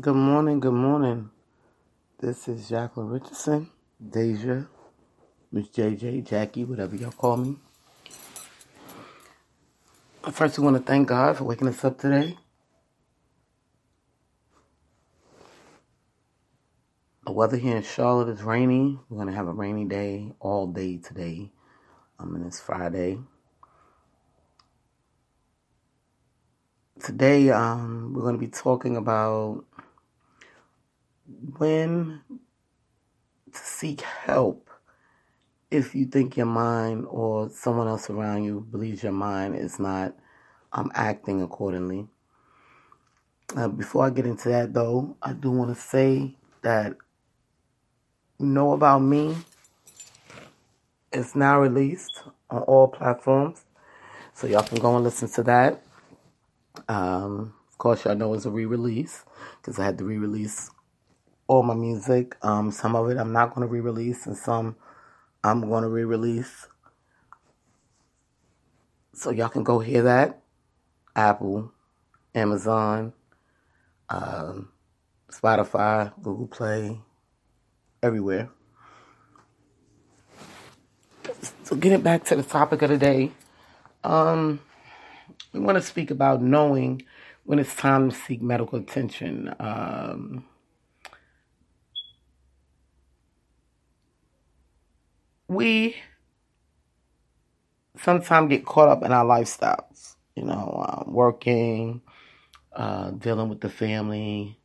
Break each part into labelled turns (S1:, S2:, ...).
S1: Good morning, good morning. This is Jacqueline Richardson, Deja, Miss JJ, Jackie, whatever y'all call me. First, we want to thank God for waking us up today. The weather here in Charlotte is rainy. We're going to have a rainy day all day today. And it's Friday. Today, we're going to be talking about when to seek help if you think your mind or someone else around you believes your mind is not acting accordingly. Before I get into that, though, I do want to say that Know About Me is now released on all platforms, so y'all can go and listen to that. Of course, y'all know it's a re-release because I had to re-release all my music. Some of it I'm not going to re-release, and some I'm going to re-release. So y'all can go hear that. Apple, Amazon, Spotify, Google Play, everywhere. So getting back to the topic of the day, we want to speak about knowing when it's time to seek medical attention. We sometimes get caught up in our lifestyles, working, dealing with the family.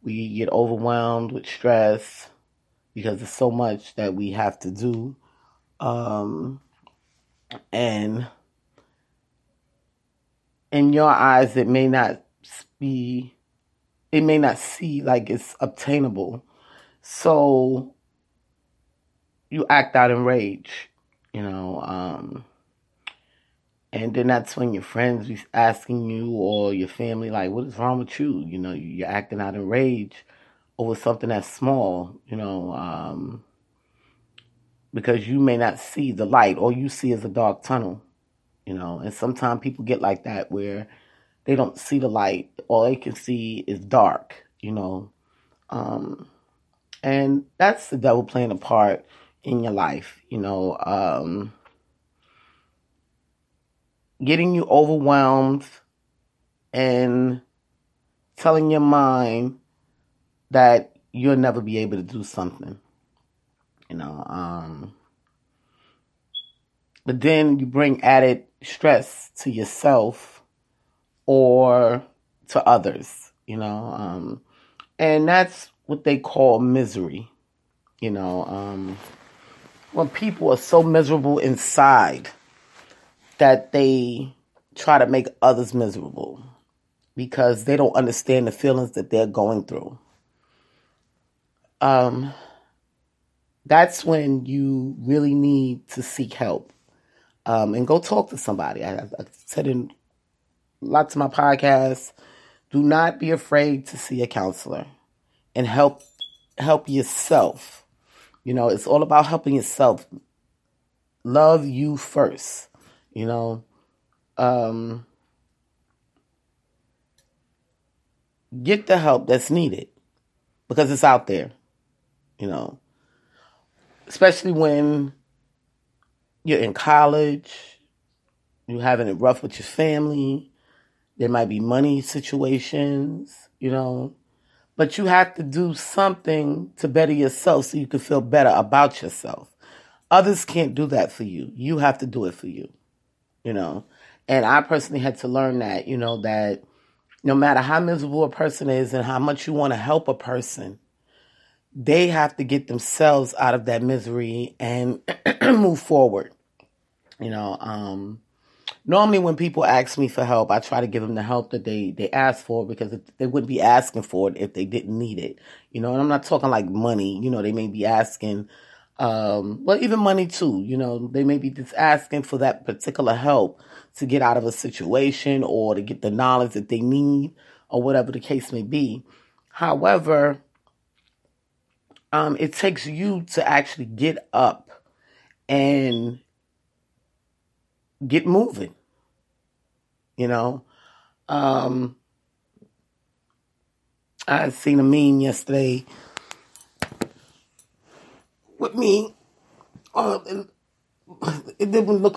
S1: We get overwhelmed with stress because there's so much that we have to do. And in your eyes, it may not seem like it's obtainable. So you act out in rage, and then that's when your friends be asking you or your family, like, what is wrong with you? You're acting out in rage over something that's small, because you may not see the light. All you see is a dark tunnel, and sometimes people get like that where they don't see the light. All they can see is dark, and that's the devil playing a part in your life, getting you overwhelmed and telling your mind that you'll never be able to do something, but then you bring added stress to yourself or to others, and that's what they call misery, when people are so miserable inside that they try to make others miserable because they don't understand the feelings that they're going through. That's when you really need to seek help, and go talk to somebody. I said in lots of my podcasts, do not be afraid to see a counselor and help yourself. It's all about helping yourself. Love you first. Get the help that's needed because it's out there, especially when you're in college, you're having it rough with your family. There might be money situations, but you have to do something to better yourself so you can feel better about yourself. Others can't do that for you. You have to do it for you, And I personally had to learn that, that no matter how miserable a person is and how much you want to help a person, they have to get themselves out of that misery and move forward. Normally when people ask me for help, I try to give them the help that they ask for because they wouldn't be asking for it if they didn't need it. And I'm not talking like money. They may be asking, even money too. They may be just asking for that particular help to get out of a situation or to get the knowledge that they need or whatever the case may be. However, it takes you to actually get up and get moving, I seen a meme yesterday with me. It didn't look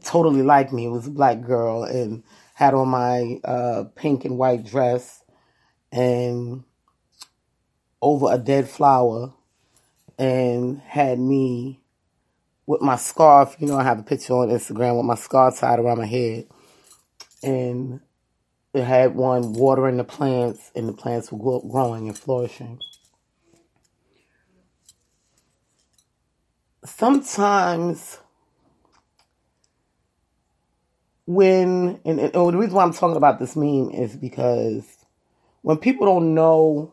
S1: totally like me. It was a black girl and had on my pink and white dress and over a dead flower, and had me with my scarf. You know, I have a picture on Instagram with my scarf tied around my head, and it had one watering the plants, and the plants were growing and flourishing. Sometimes and the reason why I'm talking about this meme is because when people don't know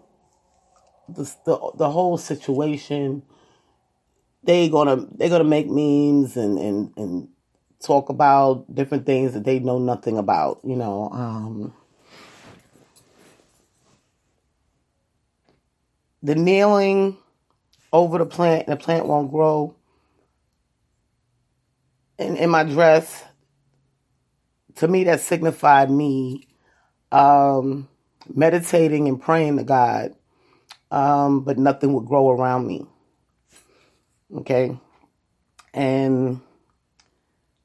S1: the whole situation, they're gonna make memes and talk about different things that they know nothing about. You know, the kneeling over the plant won't grow. In my dress, to me, that signified me meditating and praying to God, but nothing would grow around me. Okay? And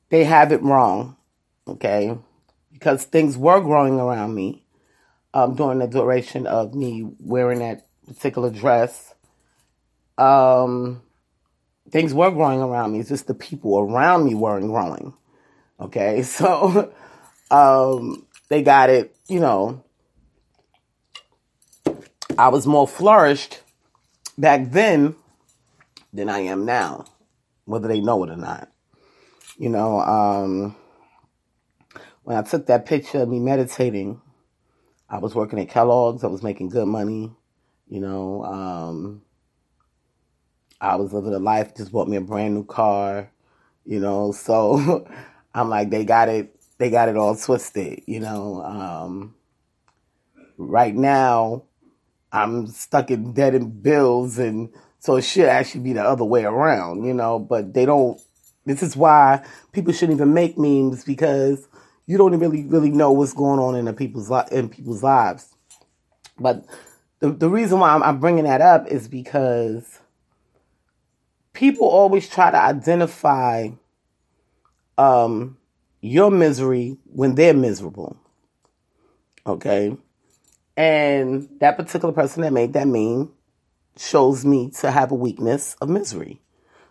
S1: they have it wrong. Okay? Because things were growing around me during the duration of me wearing that particular dress. Things were growing around me. It's just the people around me weren't growing. Okay, so they got it, you know. I was more flourished back then than I am now, whether they know it or not. You know, when I took that picture of me meditating, I was working at Kellogg's. I was making good money. You know, I was living a life, just bought me a brand new car, you know, so I'm like, they got it all twisted, you know. Right now, I'm stuck in debt and bills, and so it should actually be the other way around, you know, but they don't. This is why people shouldn't even make memes, because you don't really know what's going on in people's lives. But the reason why I'm bringing that up is because people always try to identify your misery when they're miserable. Okay? And that particular person that made that meme shows me to have a weakness of misery.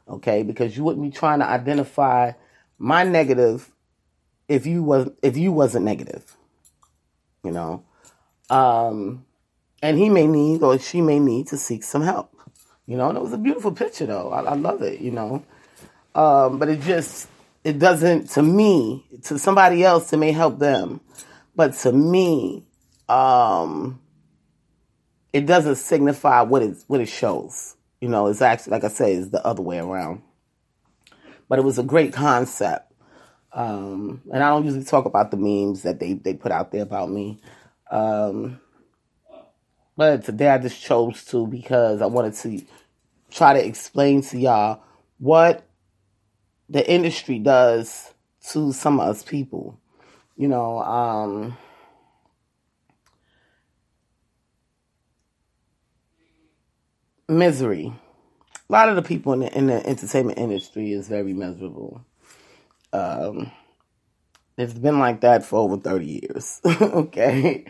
S1: Okay? Because you wouldn't be trying to identify my negative if you wasn't negative. You know? And he may need, or she may need, to seek some help. You know, and it was a beautiful picture, though. I love it, you know. But it doesn't, to me, to somebody else, it may help them. But to me, it doesn't signify what it shows. You know, it's actually, like I say, it's the other way around. But it was a great concept. And I don't usually talk about the memes that they put out there about me. But today I just chose to, because I wanted to try to explain to y'all what the industry does to some of us people. You know, misery. A lot of the people in the entertainment industry is very miserable. It's been like that for over 30 years. Okay?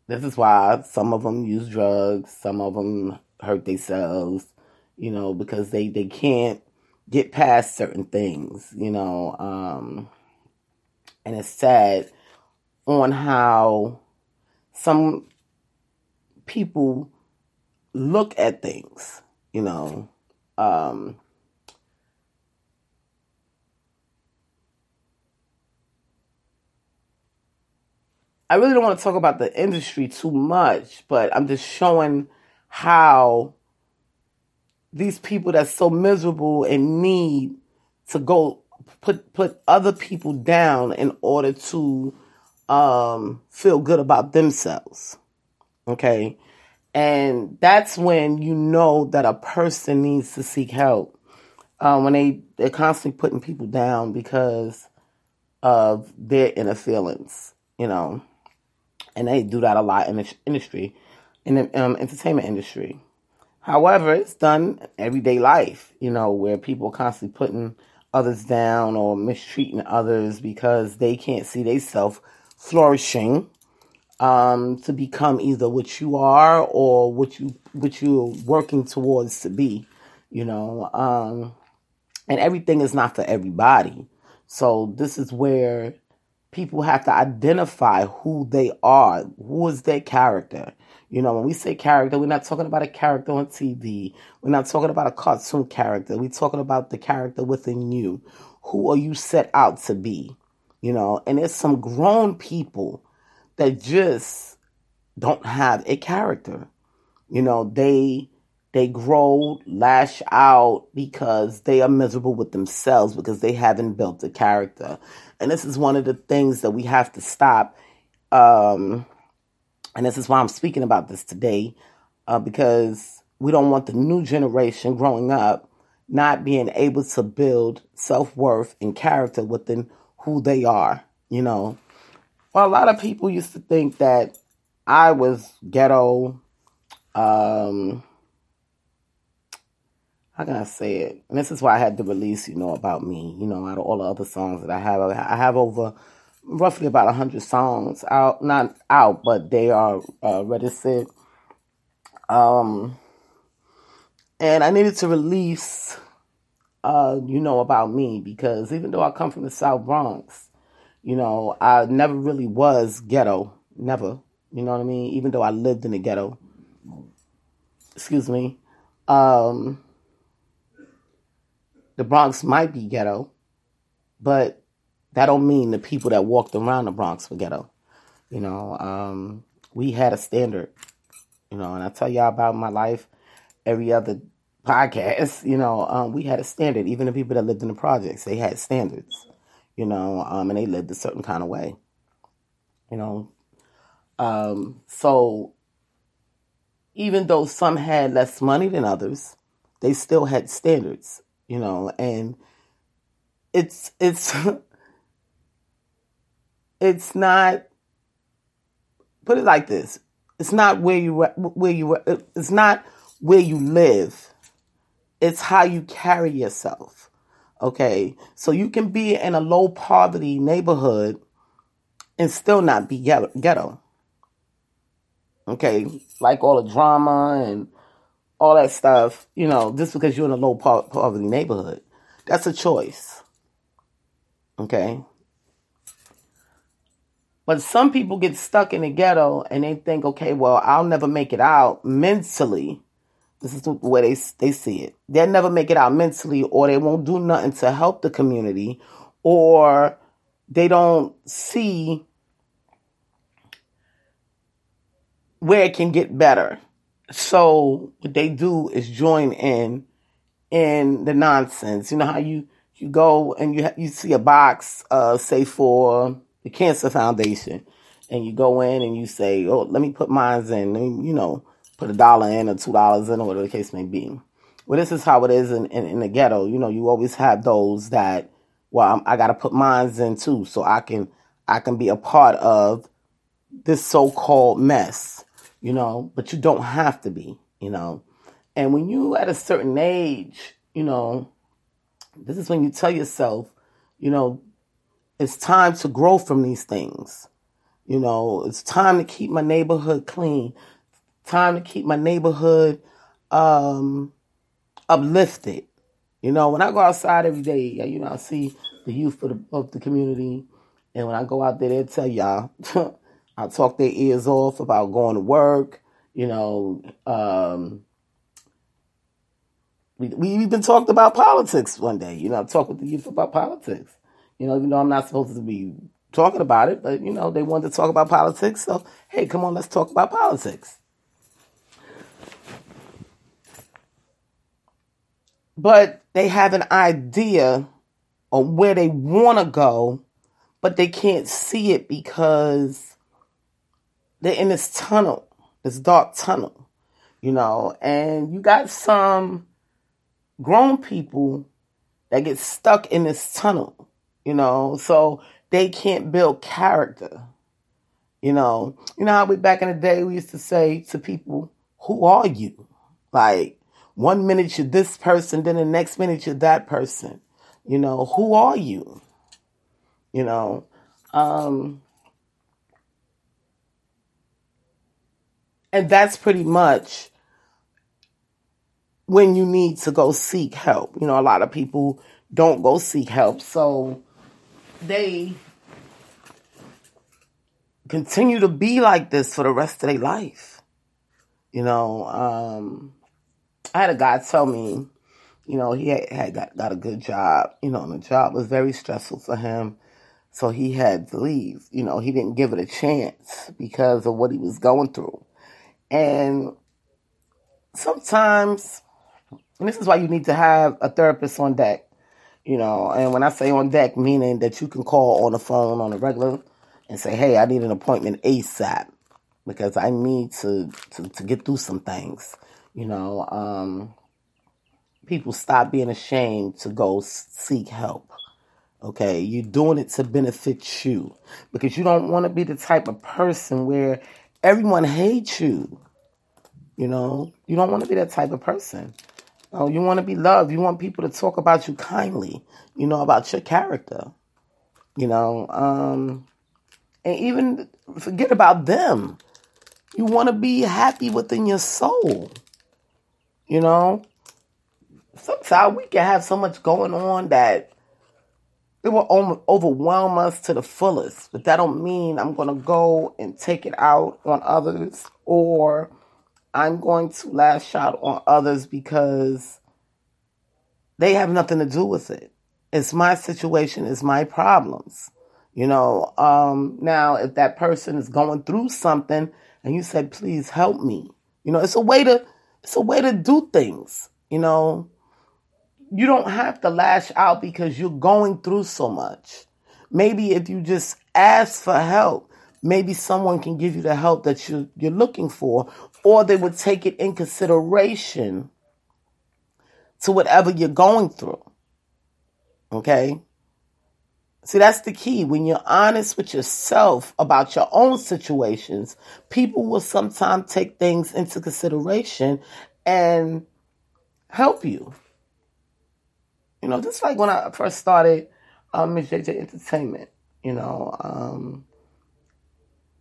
S1: This is why some of them use drugs, some of them hurt themselves, you know, because they can't get past certain things, you know. And it's sad on how some people look at things, you know. I really don't want to talk about the industry too much, but I'm just showing how these people that's so miserable and need to go put other people down in order to feel good about themselves. Okay? And that's when you know that a person needs to seek help. When they're constantly putting people down because of their inner feelings, you know. And they do that a lot in the industry, in the entertainment industry. However, it's done in everyday life, where people are constantly putting others down or mistreating others because they can't see themselves flourishing to become either what you are or what you're working towards to be, and everything is not for everybody. So this is where people have to identify who they are, who is their character. When we say character, we're not talking about a character on TV. We're not talking about a cartoon character. We're talking about the character within you. Who are you set out to be? And there's some grown people that just don't have a character. They grow, lash out because they are miserable with themselves because they haven't built a character. And this is one of the things that we have to stop. And this is why I'm speaking about this today, because we don't want the new generation growing up not being able to build self-worth and character within who they are, Well, a lot of people used to think that I was ghetto. How can I say it? And this is why I had to release, about me, out of all the other songs that I have over roughly about 100 songs out, not out, but they are registered. And I needed to release, about me because even though I come from the South Bronx, I never really was ghetto, never, you know what I mean? Even though I lived in the ghetto, excuse me, the Bronx might be ghetto, but that don't mean the people that walked around the Bronx were ghetto. We had a standard, and I tell y'all about my life every other podcast, we had a standard. Even the people that lived in the projects, they had standards, and they lived a certain kind of way, so even though some had less money than others, they still had standards. And it's it's not, put it like this. It's not it's not where you live. It's how you carry yourself. Okay. So you can be in a low poverty neighborhood and still not be ghetto. Okay. Like all the drama and all that stuff, just because you're in a low poverty neighborhood. That's a choice. Okay. But some people get stuck in the ghetto and they think, okay, well, I'll never make it out mentally. This is the way they see it. They'll never make it out mentally, or they won't do nothing to help the community, or they don't see where it can get better. So what they do is join in the nonsense. You know how you go and you see a box, say for the Cancer Foundation, and you go in and you say, oh, let me put mine in, put $1 in or $2 in or whatever the case may be. Well, this is how it is in the ghetto. You always have those that, well, I got to put mine in too, so I can be a part of this so-called mess. But you don't have to be, And when you at a certain age, this is when you tell yourself, it's time to grow from these things. It's time to keep my neighborhood clean. Time to keep my neighborhood uplifted. When I go outside every day, I see the youth of the community. And when I go out there, they'll tell y'all, I talk their ears off about going to work. We even talked about politics one day. I talked with the youth about politics. Even though I'm not supposed to be talking about it, but, they wanted to talk about politics. So, hey, come on, let's talk about politics. But they have an idea of where they want to go, but they can't see it because they're in this tunnel, this dark tunnel, and you got some grown people that get stuck in this tunnel, so they can't build character, You know how back in the day we used to say to people, "Who are you?" Like 1 minute you're this person, then the next minute you're that person. Who are you? You know, um, and that's pretty much when you need to go seek help. A lot of people don't go seek help, so they continue to be like this for the rest of their life. I had a guy tell me, he had got a good job, and the job was very stressful for him. So he had to leave. He didn't give it a chance because of what he was going through. And sometimes, and this is why you need to have a therapist on deck, and when I say on deck, meaning that you can call on the phone on a regular and say, hey, I need an appointment ASAP because I need to get through some things. People stop being ashamed to go seek help. Okay, you're doing it to benefit you because you don't want to be the type of person where everyone hates you. You don't want to be that type of person. You want to be loved. You want people to talk about you kindly, about your character, and even forget about them. You want to be happy within your soul, Sometimes we can have so much going on that it will overwhelm us to the fullest. But that don't mean I'm going to go and take it out on others or I'm going to lash out on others because they have nothing to do with it. It's my situation. It's my problems. Now, if that person is going through something and you said, please help me, it's a way to do things, You don't have to lash out because you're going through so much. Maybe if you just ask for help, maybe someone can give you the help that you're looking for, or they would take it in consideration to whatever you're going through. Okay? See, that's the key. When you're honest with yourself about your own situations, people will sometimes take things into consideration and help you. Just like when I first started Miss JJ Entertainment, I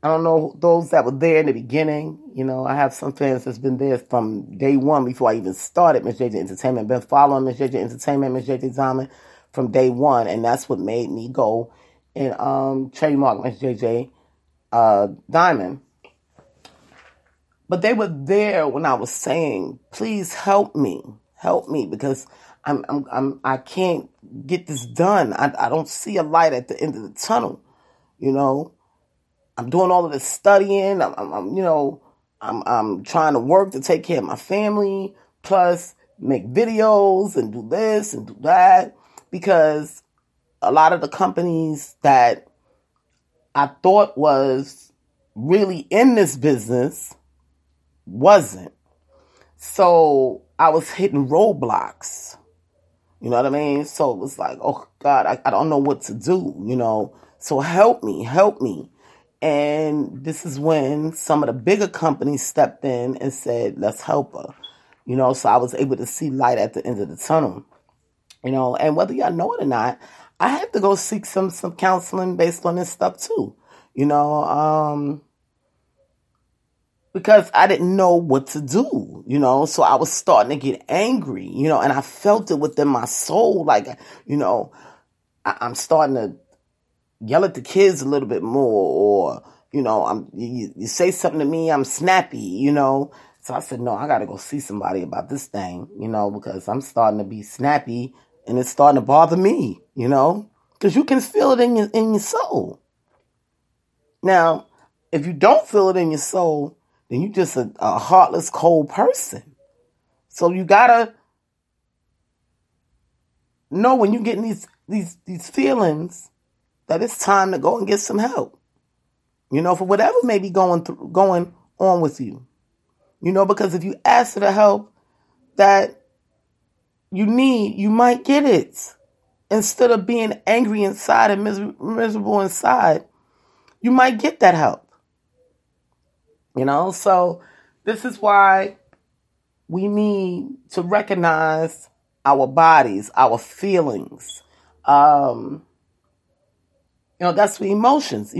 S1: don't know those that were there in the beginning. I have some fans that's been there from day one before I even started Miss JJ Entertainment. Been following Miss JJ Entertainment, Miss JJ Diamond from day one, and that's what made me go and trademark Miss JJ Diamond. But they were there when I was saying, "Please help me, because I can't get this done. I don't see a light at the end of the tunnel. I'm doing all of this studying. I'm trying to work to take care of my family, plus make videos and do this and do that, because a lot of the companies that I thought was really in this business wasn't. So I was hitting roadblocks. You know what I mean? So it was like, oh God, I don't know what to do, So help me. And this is when some of the bigger companies stepped in and said, let's help her. So I was able to see light at the end of the tunnel. And whether y'all know it or not, I had to go seek some counseling based on this stuff too. Because I didn't know what to do, so I was starting to get angry, and I felt it within my soul. Like, I'm starting to yell at the kids a little bit more, or, you say something to me, I'm snappy, So I said, no, I got to go see somebody about this thing, because I'm starting to be snappy and it's starting to bother me, because you can feel it in your soul. Now, if you don't feel it in your soul, then you're just a heartless, cold person. So you gotta know when you're getting these feelings that it's time to go and get some help. For whatever may be going on with you. Because if you ask for the help that you need, you might get it. Instead of being angry inside and miserable inside, you might get that help. So this is why we need to recognize our bodies, our feelings. That's the emotions.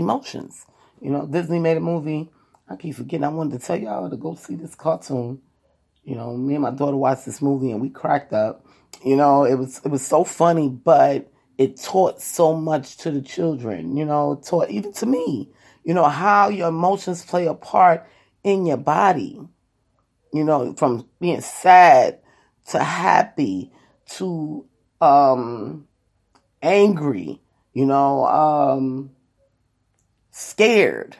S1: Disney made a movie. I keep forgetting. I wanted to tell y'all to go see this cartoon. Me and my daughter watched this movie and we cracked up. It was so funny, but it taught so much to the children. It taught even to me. How your emotions play a part in your body. From being sad to happy to angry. Scared.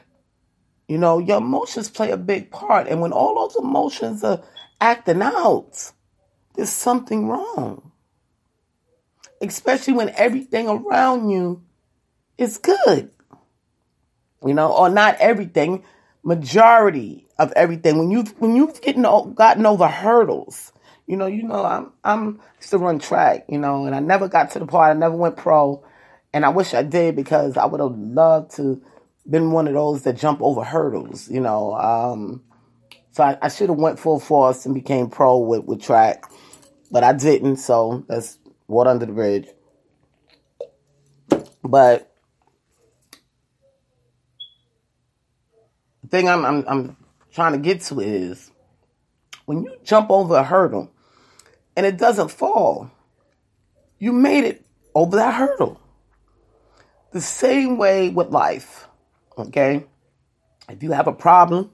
S1: Your emotions play a big part. And when all those emotions are acting out, there's something wrong. Especially when everything around you is good. Or not everything, majority of everything. When you've gotten over hurdles, I'm used to run track, and I never got to the part. I never went pro, and I wish I did because I would have loved to been one of those that jump over hurdles, So I should have went full force and became pro with track, but I didn't. So that's water under the bridge. But the thing I'm trying to get to is when you jump over a hurdle and it doesn't fall, you made it over that hurdle. The same way with life, okay? If you have a problem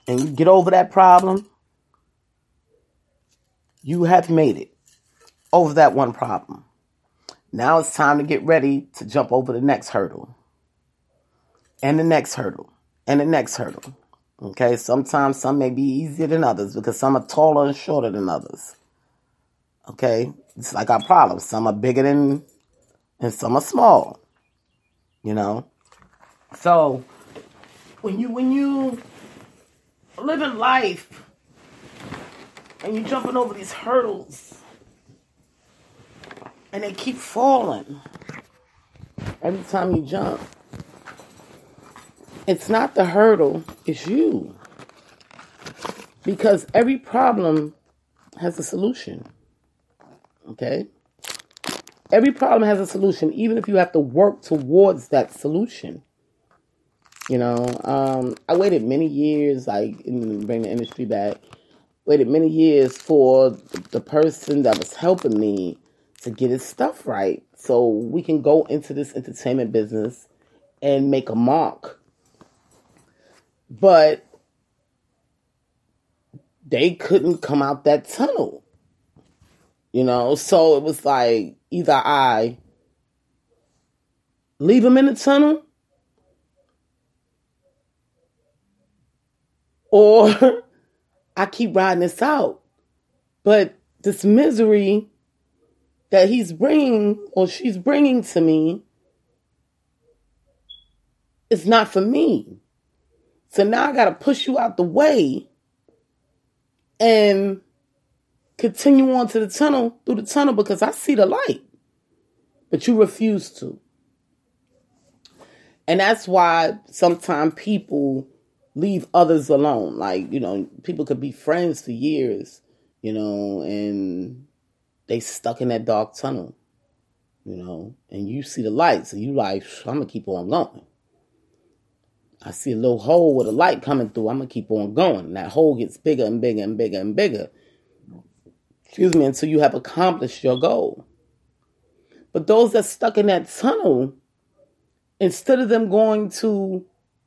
S1: and you get over that problem, you have made it over that one problem. Now it's time to get ready to jump over the next hurdle. And the next hurdle. And the next hurdle. Okay, sometimes some may be easier than others because some are taller and shorter than others. Okay, it's like our problems. Some are bigger than, and some are small. So when you live in life and you're jumping over these hurdles and they keep falling every time you jump, it's not the hurdle, it's you. Because every problem has a solution. Okay? Every problem has a solution, even if you have to work towards that solution. I waited many years, bring the industry back, waited many years for the person that was helping me to get his stuff right so we can go into this entertainment business and make a mark. But they couldn't come out that tunnel, so it was like either I leave them in the tunnel or I keep riding this out. But this misery that he's bringing or she's bringing to me is not for me. So now I got to push you out the way and continue on to through the tunnel because I see the light. But you refuse to. And that's why sometimes people leave others alone. People could be friends for years, and they stuck in that dark tunnel, and you see the light. So you like, I'm going to keep on going. I see a little hole with a light coming through. I'm going to keep on going. And that hole gets bigger and bigger and bigger and bigger. Until you have accomplished your goal. But those that stuck in that tunnel, instead of them going to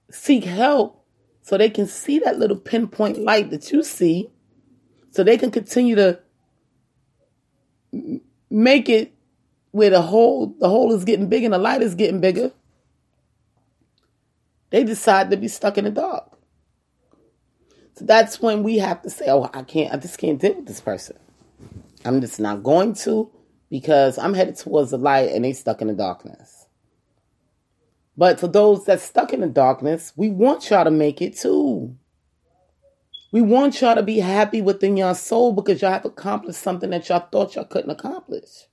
S1: seek help so they can see that little pinpoint light that you see, so they can continue to make it where the hole is getting bigger and the light is getting bigger, they decide to be stuck in the dark. So that's when we have to say, I just can't deal with this person. I'm just not going to because I'm headed towards the light and they stuck in the darkness. But for those that's stuck in the darkness, we want y'all to make it too. We want y'all to be happy within your soul because y'all have accomplished something that y'all thought y'all couldn't accomplish.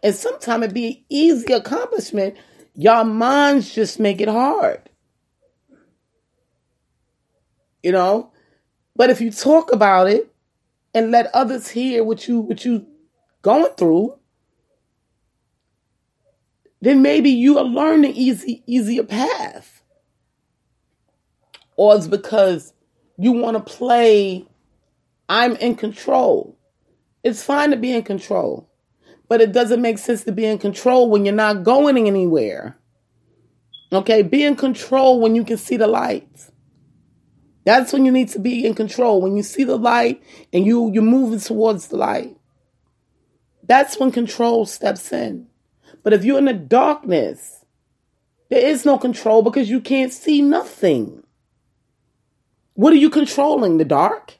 S1: And sometimes it be an easy accomplishment. Y'all minds just make it hard. you know. But if you talk about it and let others hear what you going through, then maybe you will learn the easier path. Or it's because you want to play, I'm in control. It's fine to be in control, but it doesn't make sense to be in control when you're not going anywhere. Okay, be in control when you can see the light. That's when you need to be in control. When you see the light and you're moving towards the light. That's when control steps in. But if you're in the darkness, there is no control because you can't see nothing. What are you controlling? The dark?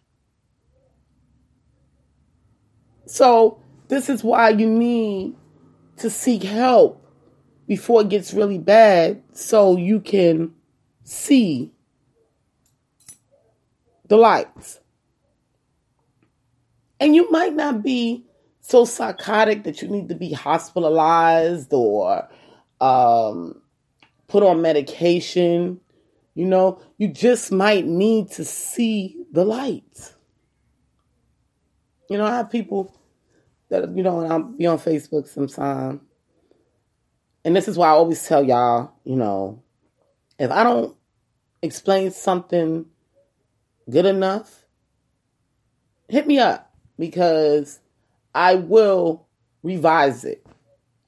S1: So this is why you need to seek help before it gets really bad so you can see the lights. And you might not be so psychotic that you need to be hospitalized or put on medication. You know, you just might need to see the light. You know, I have people that, you know, and I'll be on Facebook sometime. And this is why I always tell y'all, you know, if I don't explain something good enough, hit me up because I will revise it,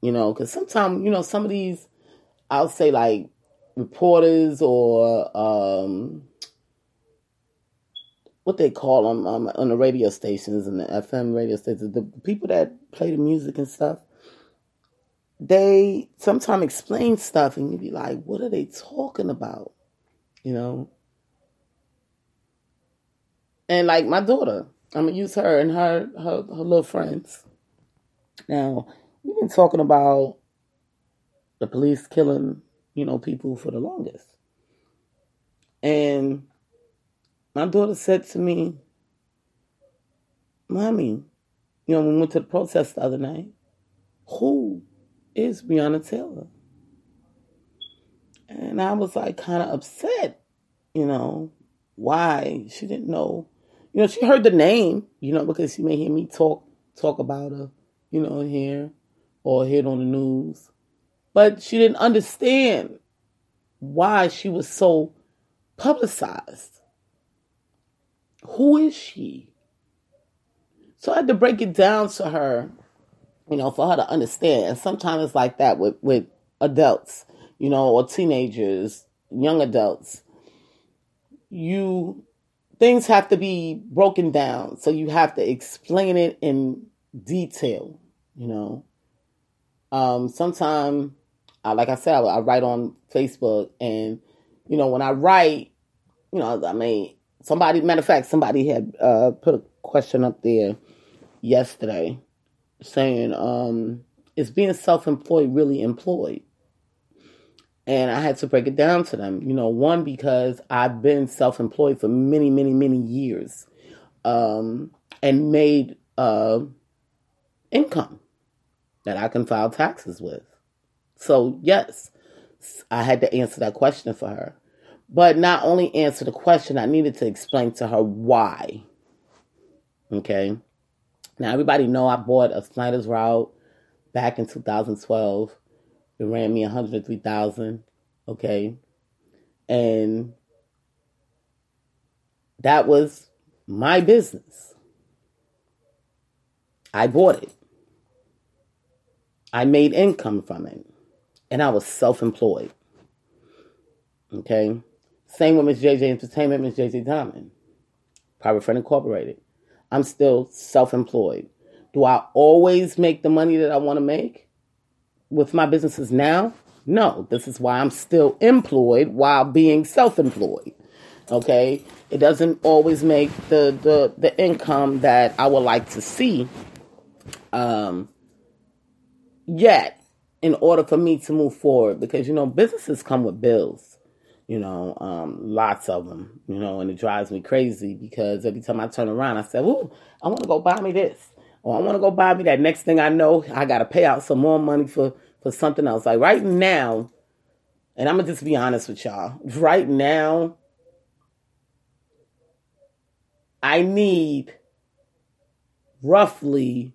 S1: you know, because sometimes, you know, some of these, I'll say like reporters or what they call them on the radio stations and the FM radio stations, the people that play the music and stuff, they sometimes explain stuff and you be like, what are they talking about? You know? And like my daughter, I'm going to use her and her little friends. Now, we've been talking about the police killing, you know, people for the longest. And my daughter said to me, Mommy, you know, when we went to the protest the other night, who is Breonna Taylor? And I was like kind of upset, you know, why she didn't know. You know, she heard the name, you know, because she may hear me talk about her, you know, here or hear it on the news. But she didn't understand why she was so publicized. Who is she? So I had to break it down to her, you know, for her to understand. And sometimes it's like that with adults, you know, or teenagers, young adults. Things have to be broken down. So you have to explain it in detail, you know. Sometimes, like I said, I write on Facebook and, you know, when I write, you know, I mean, somebody had put a question up there yesterday saying, is being self-employed really employed? And I had to break it down to them. You know, one, because I've been self-employed for many, many, many years and made income that I can file taxes with. So, yes, I had to answer that question for her. But not only answer the question, I needed to explain to her why. Okay? Now, everybody know I bought a Snyder's route back in 2012. It ran me $103,000, okay? And that was my business. I bought it. I made income from it. And I was self-employed. Okay? Same with Miss JJ Entertainment, Miss JJ Diamond. Private Friend Incorporated. I'm still self-employed. Do I always make the money that I want to make with my businesses now? No. This is why I'm still employed while being self-employed. Okay? It doesn't always make the income that I would like to see yet in order for me to move forward. Because, you know, businesses come with bills. You know, lots of them, you know, and it drives me crazy because every time I turn around, I say, ooh, I want to go buy me this. Or I want to go buy me that. Next thing I know, I got to pay out some more money for something else. Like right now, and I'm going to just be honest with y'all. Right now, I need roughly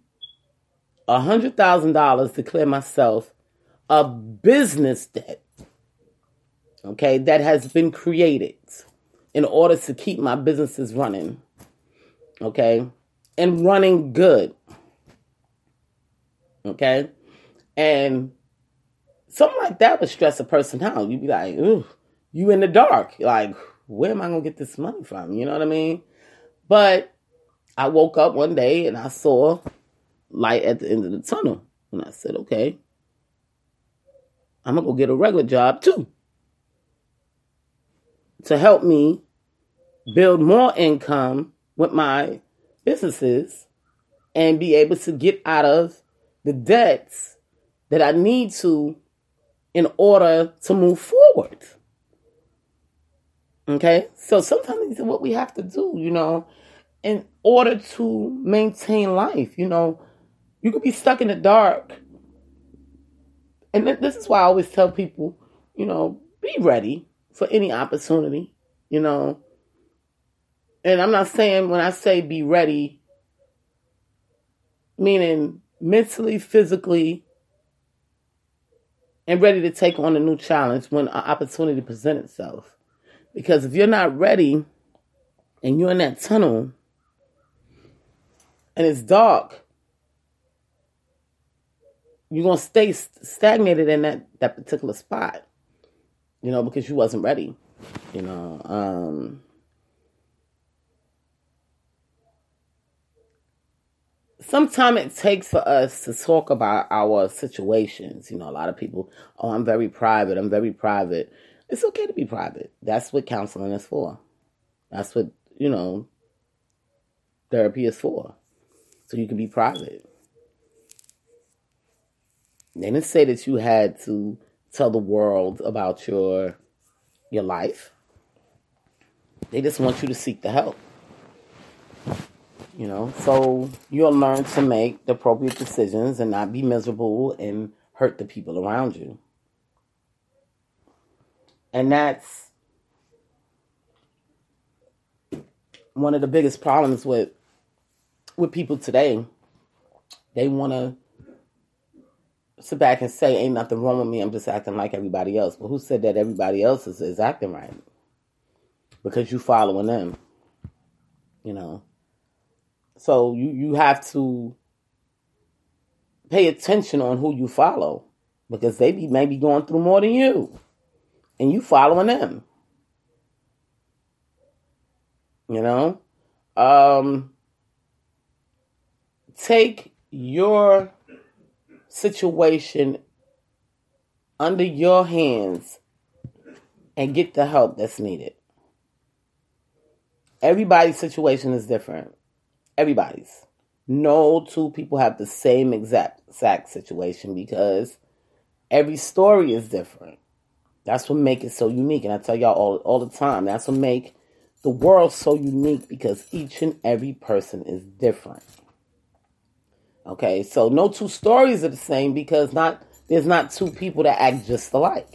S1: $100,000 to clear myself a business debt, okay, that has been created in order to keep my businesses running, okay, and running good, okay? And something like that would stress a person out. You'd be like, ooh, you in the dark. Like, where am I going to get this money from? You know what I mean? But I woke up one day and I saw light at the end of the tunnel. And I said, okay, I'm going to go get a regular job too, to help me build more income with my businesses and be able to get out of the debts that I need to in order to move forward. Okay? So sometimes it's what we have to do, in order to maintain life. You could be stuck in the dark. And this is why I always tell people, be ready for any opportunity, And I'm not saying, when I say be ready, meaning mentally, physically, and ready to take on a new challenge when an opportunity presents itself. Because if you're not ready and you're in that tunnel and it's dark, you're going to stay stagnated in that particular spot, because you wasn't ready, Sometimes it takes for us to talk about our situations. A lot of people, I'm very private. It's okay to be private. That's what counseling is for. That's what, therapy is for. So you can be private. They didn't say that you had to tell the world about your life. They just want you to seek the help. So you'll learn to make the appropriate decisions and not be miserable and hurt the people around you. And that's one of the biggest problems with people today. They want to sit back and say, ain't nothing wrong with me, I'm just acting like everybody else. But who said that everybody else is acting right? Because you following them, So you have to pay attention on who you follow, because they may be going through more than you, and you following them. Take your situation under your hands and get the help that's needed. Everybody's situation is different. Everybody's. No two people have the same exact situation, because every story is different. That's what makes it so unique. And I tell y'all all the time, that's what makes the world so unique, because each and every person is different. Okay, so no two stories are the same, because there's not two people that act just alike.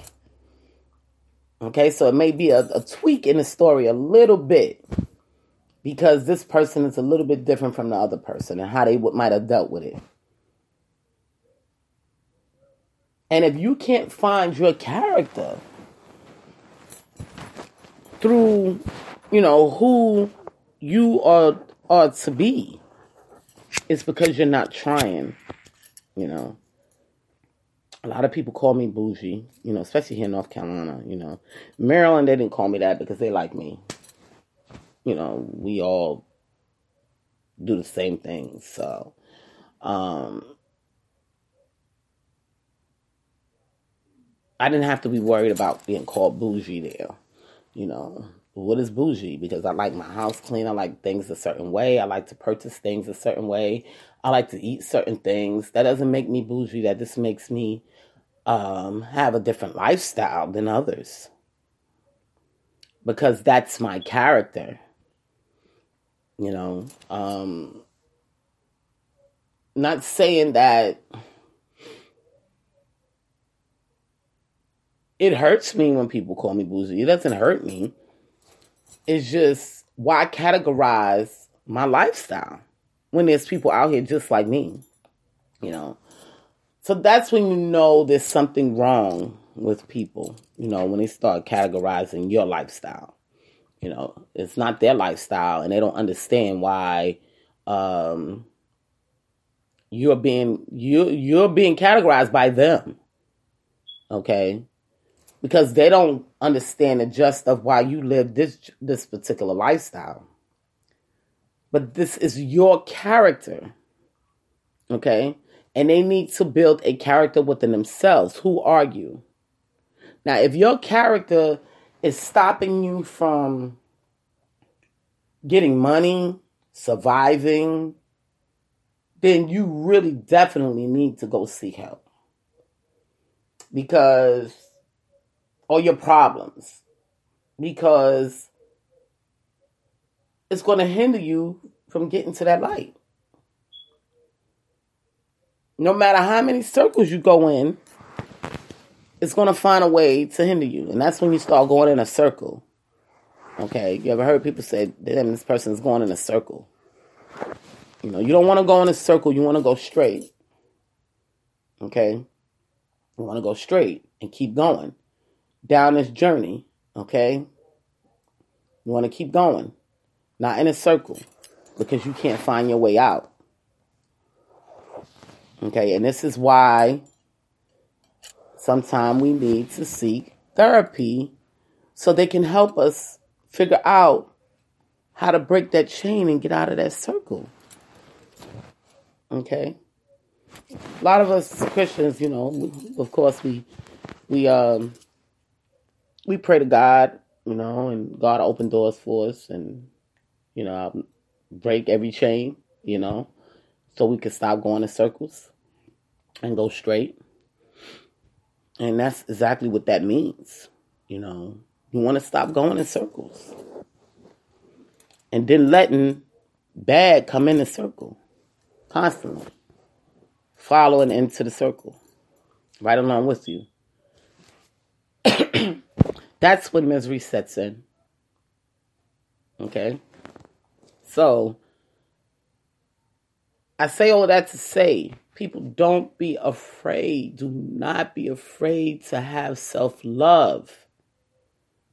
S1: Okay, so it may be a tweak in the story a little bit, because this person is a little bit different from the other person and how they might have dealt with it. And if you can't find your character through, who you are to be, it's because you're not trying, A lot of people call me bougie, especially here in North Carolina, Maryland, they didn't call me that because they like me. We all do the same thing. So, I didn't have to be worried about being called bougie there. What is bougie? Because I like my house clean. I like things a certain way. I like to purchase things a certain way. I like to eat certain things. That doesn't make me bougie. That just makes me have a different lifestyle than others. Because that's my character. Not saying that it hurts me when people call me bougie. It doesn't hurt me. It's just, why categorize my lifestyle when there's people out here just like me, you know. So that's when you know there's something wrong with people, you know, when they start categorizing your lifestyle. You know, it's not their lifestyle, and they don't understand why you're being categorized by them. Okay? Because they don't understand the gist of why you live this particular lifestyle. But this is your character. Okay? And they need to build a character within themselves. Who are you? Now, if your character is stopping you from getting money, surviving, then you really definitely need to go seek help. Because, or your problems. Because it's going to hinder you from getting to that light. No matter how many circles you go in, it's going to find a way to hinder you. And that's when you start going in a circle. Okay? You ever heard people say, damn, this person is going in a circle? You know, you don't want to go in a circle. You want to go straight. Okay? You want to go straight and keep going down this journey. Okay? You want to keep going. Not in a circle. Because you can't find your way out. Okay, and this is why sometimes we need to seek therapy so they can help us figure out how to break that chain and get out of that circle. Okay? A lot of us Christians, you know, of course we pray to God, you know, and God open doors for us and, you know, break every chain, you know, so we can stop going in circles and go straight. And that's exactly what that means. You know, you want to stop going in circles. And then letting bad come in the circle. Constantly. Following into the circle. Right along with you. That's when misery sets in. Okay? So, I say all that to say, people, don't be afraid. Do not be afraid to have self-love.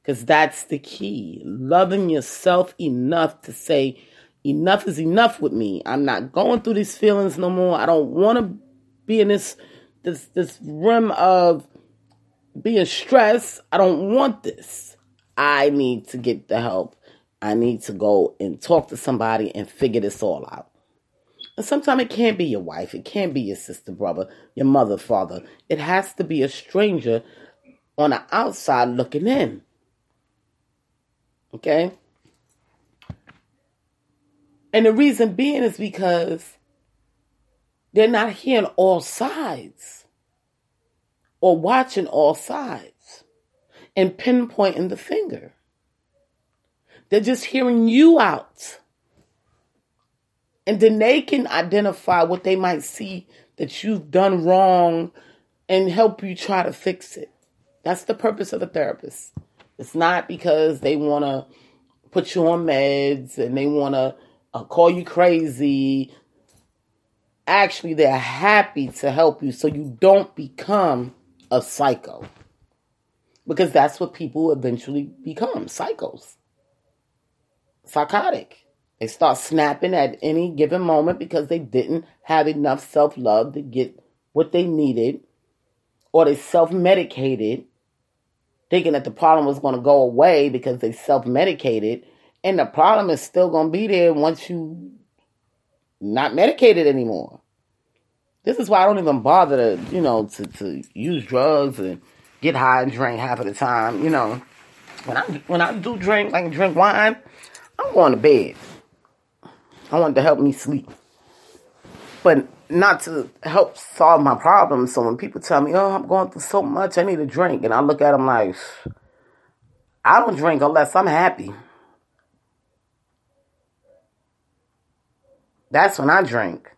S1: Because that's the key. Loving yourself enough to say, enough is enough with me. I'm not going through these feelings no more. I don't want to be in this rim of being stressed. I don't want this. I need to get the help. I need to go and talk to somebody and figure this all out. And sometimes it can't be your wife. It can't be your sister, brother, your mother, father. It has to be a stranger on the outside looking in. Okay? And the reason being is because they're not hearing all sides or watching all sides and pinpointing the finger. They're just hearing you out. And then they can identify what they might see that you've done wrong and help you try to fix it. That's the purpose of a therapist. It's not because they want to put you on meds and they want to call you crazy. Actually, they're happy to help you so you don't become a psycho. Because that's what people eventually become, psychos. Psychotic. They start snapping at any given moment because they didn't have enough self-love to get what they needed. Or they self-medicated, thinking that the problem was going to go away because they self-medicated. And the problem is still going to be there once you not medicated anymore. This is why I don't even bother to use drugs and get high and drink half of the time. You know, when I do drink, like drink wine, I'm going to bed. I want it to help me sleep. But not to help solve my problems. So when people tell me, oh, I'm going through so much, I need a drink. And I look at them like, I don't drink unless I'm happy. That's when I drink.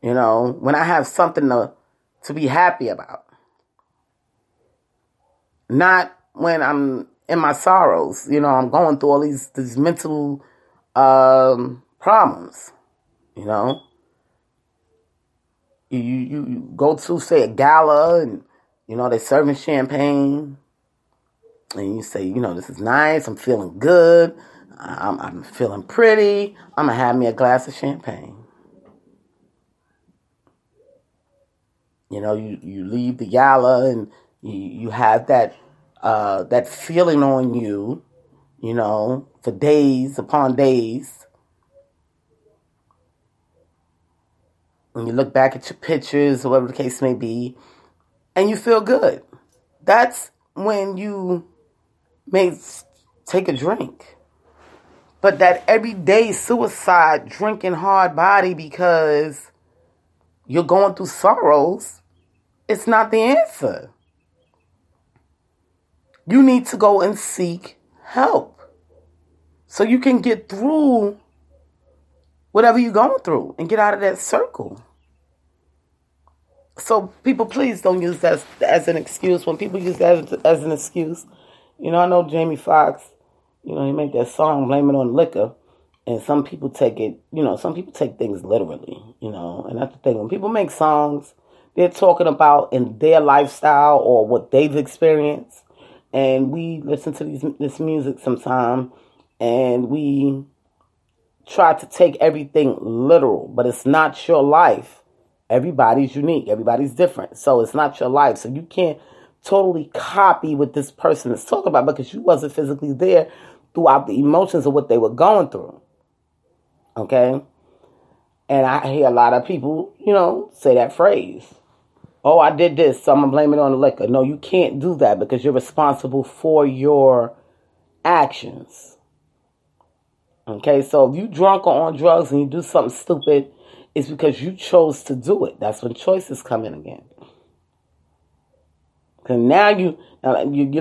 S1: You know, when I have something to be happy about. Not when I'm in my sorrows. You know, I'm going through all these mental problems, you know. You go to, say, a gala and, you know, they're serving champagne. And you say, you know, this is nice. I'm feeling good. I'm feeling pretty. I'm going to have me a glass of champagne. You know, you leave the gala and you have that feeling on you, you know, for days upon days. And you look back at your pictures or whatever the case may be, and you feel good. That's when you may take a drink. But that everyday suicide, drinking hard body because you're going through sorrows, it's not the answer. You need to go and seek help so you can get through whatever you're going through and get out of that circle. So people, please don't use that as an excuse. When people use that as an excuse, you know, I know Jamie Foxx, you know, he made that song, Blame It on Liquor. And some people take it, you know, some people take things literally, you know. And that's the thing. When people make songs, they're talking about in their lifestyle or what they've experienced. And we listen to this music sometime and we try to take everything literal. But it's not your life. Everybody's unique. Everybody's different. So it's not your life. So you can't totally copy what this person is talking about because you wasn't physically there throughout the emotions of what they were going through. Okay? And I hear a lot of people, you know, say that phrase. Oh, I did this, so I'm going to blame it on the liquor. No, you can't do that because you're responsible for your actions. Okay? So if you drunk or on drugs and you do something stupid, it's because you chose to do it. That's when choices come in again. Because now you're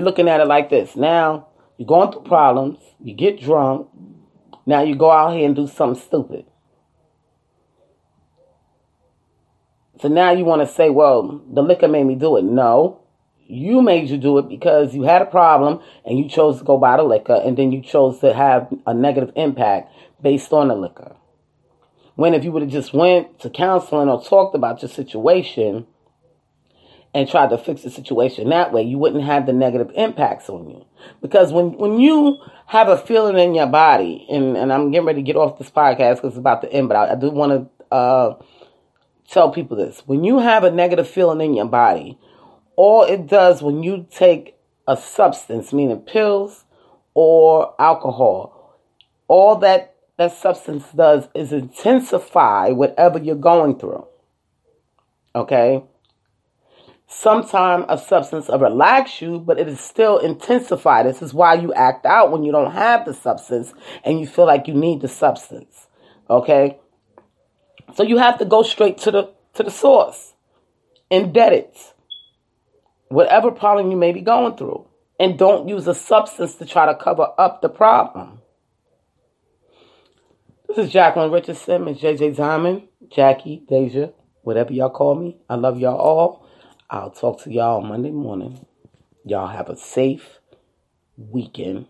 S1: looking at it like this. Now you're going through problems. You get drunk. Now you go out here and do something stupid. So now you want to say, well, the liquor made me do it. No, you made you do it because you had a problem and you chose to go buy the liquor and then you chose to have a negative impact based on the liquor. When if you would have just went to counseling or talked about your situation and tried to fix the situation that way, you wouldn't have the negative impacts on you. Because when you have a feeling in your body, and I'm getting ready to get off this podcast because it's about to end, but I do want to tell people this. When you have a negative feeling in your body, all it does when you take a substance, meaning pills or alcohol, all that substance does is intensify whatever you're going through. Okay? Sometimes a substance will relax you, but it is still intensified. This is why you act out when you don't have the substance and you feel like you need the substance. Okay? So you have to go straight to the source. Embed it. Whatever problem you may be going through. And don't use a substance to try to cover up the problem. This is Jacqueline Richardson, Ms. JJ Diamond, Jackie, Deja, whatever y'all call me. I love y'all all. I'll talk to y'all on Monday morning. Y'all have a safe weekend.